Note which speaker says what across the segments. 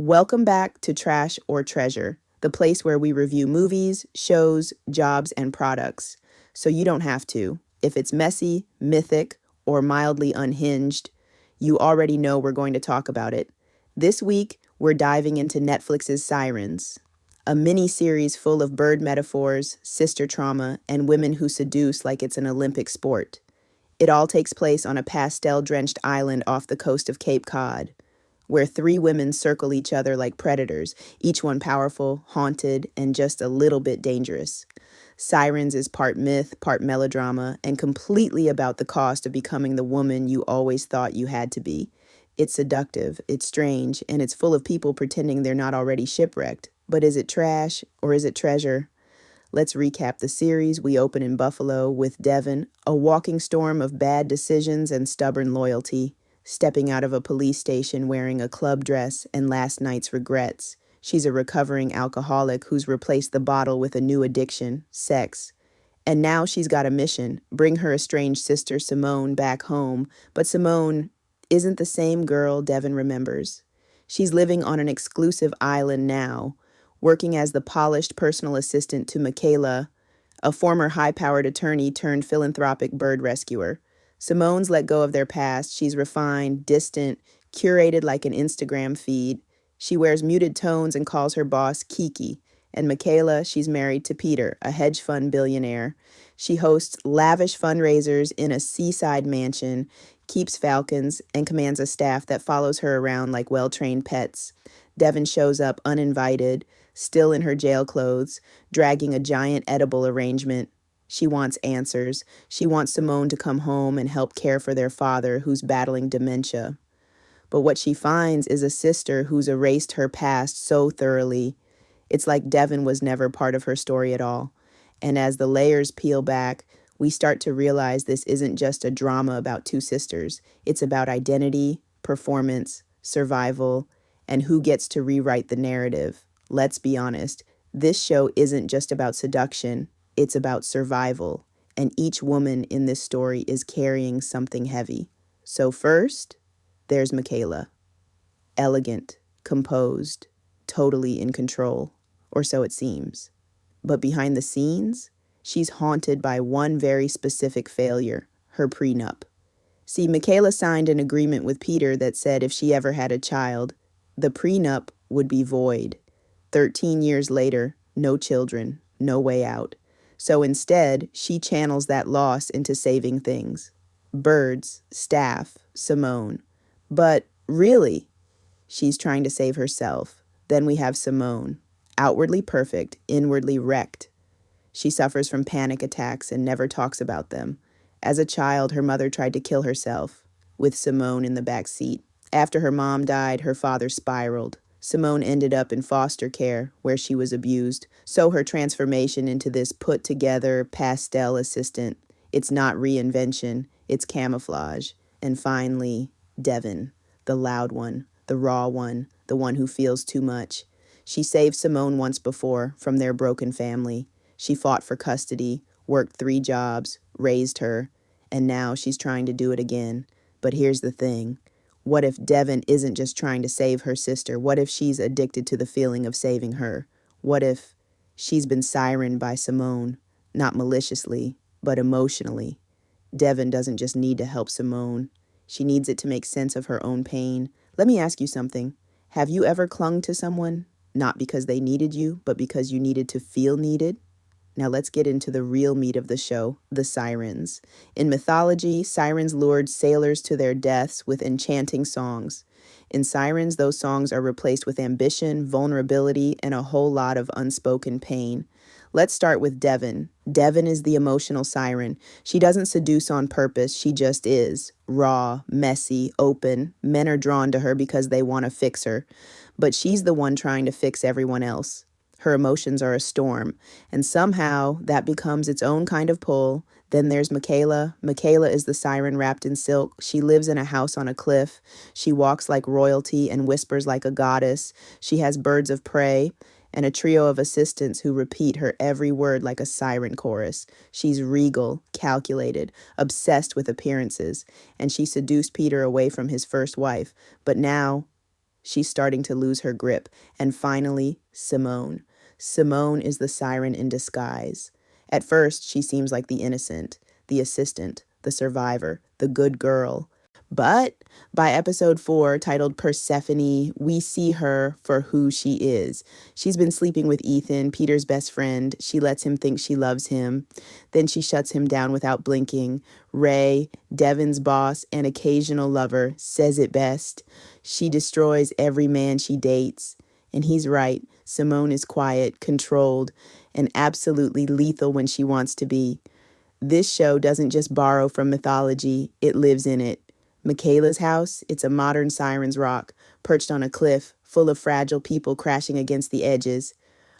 Speaker 1: Welcome back to Trash or Treasure, the place where we review movies, shows, jobs, and products. So you don't have to. If it's messy, mythic, or mildly unhinged, you already know we're going to talk about it. This week, we're diving into Netflix's Sirens, a mini series full of bird metaphors, sister trauma, and women who seduce like it's an Olympic sport. It all takes place on a pastel drenched island off the coast of Cape Cod, where three women circle each other like predators, each one powerful, haunted, and just a little bit dangerous. Sirens is part myth, part melodrama, and completely about the cost of becoming the woman you always thought you had to be. It's seductive, it's strange, and it's full of people pretending they're not already shipwrecked. But is it trash or is it treasure? Let's recap the series. We open in Buffalo with Devon, a walking storm of bad decisions and stubborn loyalty, stepping out of a police station wearing a club dress and last night's regrets. She's a recovering alcoholic who's replaced the bottle with a new addiction, sex. And now she's got a mission, bring her estranged sister Simone back home. But Simone isn't the same girl Devon remembers. She's living on an exclusive island now, working as the polished personal assistant to Michaela, a former high-powered attorney turned philanthropic bird rescuer. Simone's let go of their past. She's refined, distant, curated like an Instagram feed. She wears muted tones and calls her boss Kiki. And Michaela, she's married to Peter, a hedge fund billionaire. She hosts lavish fundraisers in a seaside mansion, keeps falcons, and commands a staff that follows her around like well-trained pets. Devon shows up uninvited, still in her jail clothes, dragging a giant edible arrangement. She wants answers. She wants Simone to come home and help care for their father, who's battling dementia. But what she finds is a sister who's erased her past so thoroughly. It's like Devon was never part of her story at all. And as the layers peel back, we start to realize this isn't just a drama about two sisters. It's about identity, performance, survival, and who gets to rewrite the narrative. Let's be honest, this show isn't just about seduction, it's about survival, and each woman in this story is carrying something heavy. So first, there's Michaela. Elegant, composed, totally in control, or so it seems. But behind the scenes, she's haunted by one very specific failure, her prenup. See, Michaela signed an agreement with Peter that said if she ever had a child, the prenup would be void. 13 years later, no children, no way out. So instead, she channels that loss into saving things. Birds, staff, Simone. But really, she's trying to save herself. Then we have Simone, outwardly perfect, inwardly wrecked. She suffers from panic attacks and never talks about them. As a child, her mother tried to kill herself, with Simone in the back seat. After her mom died, her father spiraled. Simone ended up in foster care, where she was abused. So her transformation into this put-together pastel assistant, it's not reinvention, it's camouflage. And finally, Devon, the loud one, the raw one, the one who feels too much. She saved Simone once before from their broken family. She fought for custody, worked 3 jobs, raised her, and now she's trying to do it again. But here's the thing. What if Devon isn't just trying to save her sister? What if she's addicted to the feeling of saving her? What if she's been sirened by Simone, not maliciously, but emotionally? Devon doesn't just need to help Simone. She needs it to make sense of her own pain. Let me ask you something. Have you ever clung to someone, not because they needed you, but because you needed to feel needed? Now let's get into the real meat of the show, the sirens. In mythology, sirens lured sailors to their deaths with enchanting songs. In Sirens, those songs are replaced with ambition, vulnerability, and a whole lot of unspoken pain. Let's start with Devon. Devon is the emotional siren. She doesn't seduce on purpose, she just is. Raw, messy, open. Men are drawn to her because they want to fix her. But she's the one trying to fix everyone else. Her emotions are a storm, and somehow that becomes its own kind of pull. Then there's Michaela. Michaela is the siren wrapped in silk. She lives in a house on a cliff. She walks like royalty and whispers like a goddess. She has birds of prey and a trio of assistants who repeat her every word like a siren chorus. She's regal, calculated, obsessed with appearances, and she seduced Peter away from his first wife. But now She's starting to lose her grip. And finally, Simone. Simone is the siren in disguise. At first, she seems like the innocent, the assistant, the survivor, the good girl. But by episode 4, titled Persephone, we see her for who she is. She's been sleeping with Ethan, Peter's best friend. She lets him think she loves him. Then she shuts him down without blinking. Ray, Devin's boss and occasional lover, says it best. She destroys every man she dates. And he's right. Simone is quiet, controlled, and absolutely lethal when she wants to be. This show doesn't just borrow from mythology, it lives in it. Michaela's house, it's a modern siren's rock, perched on a cliff, full of fragile people crashing against the edges.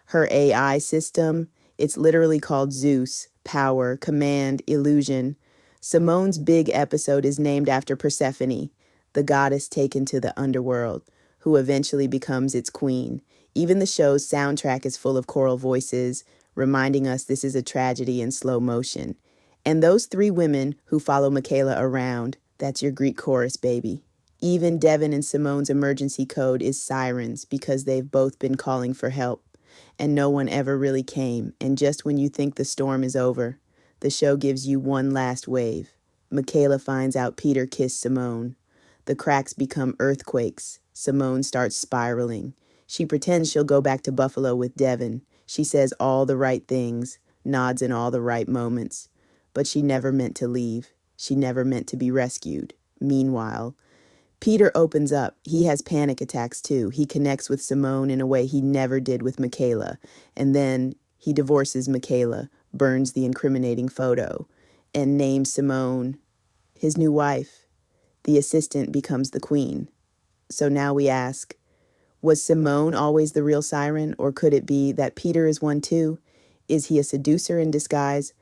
Speaker 1: Her AI system, it's literally called Zeus, power, command, illusion. Simone's big episode is named after Persephone, the goddess taken to the underworld, who eventually becomes its queen. Even the show's soundtrack is full of choral voices, reminding us this is a tragedy in slow motion. And those 3 women who follow Michaela around, that's your Greek chorus, baby. Even Devin and Simone's emergency code is sirens because they've both been calling for help. And no one ever really came. And just when you think the storm is over, the show gives you one last wave. Michaela finds out Peter kissed Simone. The cracks become earthquakes. Simone starts spiraling. She pretends she'll go back to Buffalo with Devin. She says all the right things, nods in all the right moments. But she never meant to leave. She never meant to be rescued. Meanwhile, Peter opens up. He has panic attacks too. He connects with Simone in a way he never did with Michaela. And then he divorces Michaela, burns the incriminating photo, and names Simone his new wife. The assistant becomes the queen. So now we ask, was Simone always the real siren, or could it be that Peter is one too? Is he a seducer in disguise?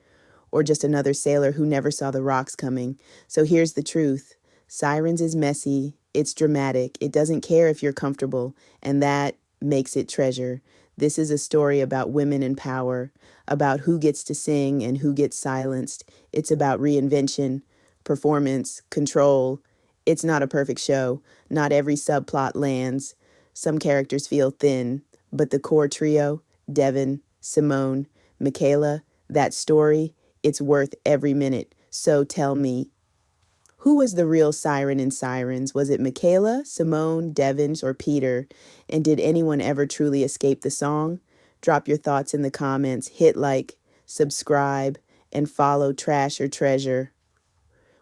Speaker 1: Or just another sailor who never saw the rocks coming? So here's the truth. Sirens is messy, it's dramatic, it doesn't care if you're comfortable, and that makes it treasure. This is a story about women in power, about who gets to sing and who gets silenced. It's about reinvention, performance, control. It's not a perfect show. Not every subplot lands. Some characters feel thin, but the core trio, Devin, Simone, Michaela, that story, it's worth every minute. So tell me, who was the real siren in Sirens? Was it Michaela, Simone, Devins, or Peter? And did anyone ever truly escape the song? Drop your thoughts in the comments, hit like, subscribe, and follow Trash or Treasure,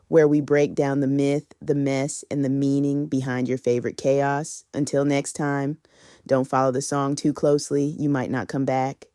Speaker 1: where we break down the myth, the mess, and the meaning behind your favorite chaos. Until next time, don't follow the song too closely. You might not come back.